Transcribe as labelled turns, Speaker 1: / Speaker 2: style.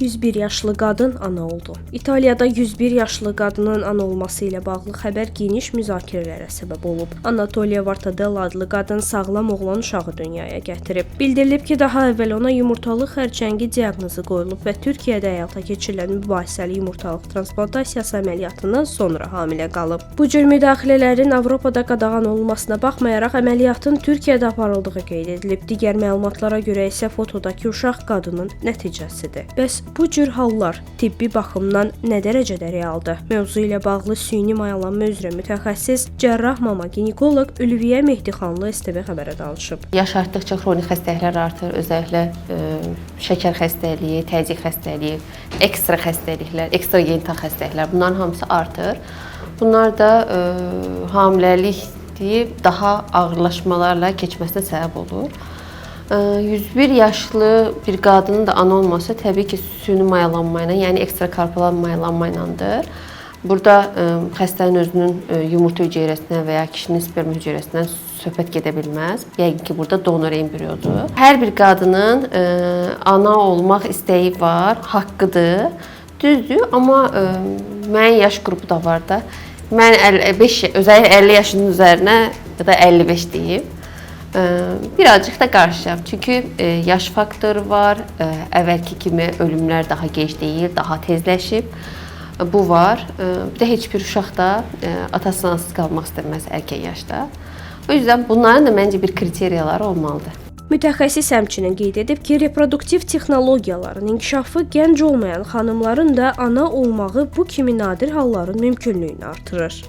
Speaker 1: 101 yaşlı qadın ana oldu. İtaliyada 101 yaşlı qadının ana olması ilə bağlı xəbər geniş müzakirələrə səbəb olub. Anatolia Vartadella adlı qadın sağlam oğlan uşağı dünyaya gətirib. Bildirilib ki, daha əvvəl ona yumurtalıq xərçəngi diaqnozu qoyulub və Türkiyədə həyata keçirilən mübahisəli yumurtalıq transplantasiyası əməliyyatından sonra hamilə qalıb. Bu cür müdaxilələrin Avropada qadağan olunmasına baxmayaraq əməliyyatın Türkiyədə aparıldığı qeyd edilib. Digər məlumatlara görə isə fotodakı uşaq qadının nəticəsidir. Bəs bu cür hallar tibbi baxımdan nə dərəcədə realdır? Mövzu ilə bağlı süni mayalanma üzrə mütəxəssis cərrah mama ginekoloq Ülviyə Mehdixanlı STV xəbərə danışıb.
Speaker 2: Yaş artdıqca xronik xəstəliklər artır, özəlliklə şəkər xəstəliyi, təzyiq xəstəliyi, ekstra xəstəliklər, ekstra genital xəstəliklər, bunların hamısı artır. Bunlar da hamiləlik daha ağırlaşmalarla keçməsinə səbəb olur. 101 yaşlı bir qadının da ana olması təbii ki, süni mayalanma ilə, yəni ekstrakorporal mayalanma iləndir. Burada xəstənin özünün yumurta hüceyrəsindən və ya kişinin sperm hüceyrəsindən söhbət gedə bilməz. Yəqin ki, burada donor embriodur. Hər bir qadının ana olmaq istəyi var, haqqıdır, düzdür, amma müəyyən yaş qrupu da var da. Mən 50 yaşının üzərinə ya da 55 deyim. Birazcık da qarşıyam. Çünki yaş faktoru var, əvvəlki kimi ölümlər daha gec deyil, daha tezləşib. Bu var. Bir də heç bir uşaq da atasız qalmaq istəməz erkən yaşda. O yüzden bunların da məncə bir kriteriyaları olmalıdır.
Speaker 1: Mütəxəssis həmçinin qeyd edib ki, reproduktiv texnologiyaların inkişafı gənc olmayan xanımların da ana olmağı bu kimi nadir halların mümkünlüyünü artırır.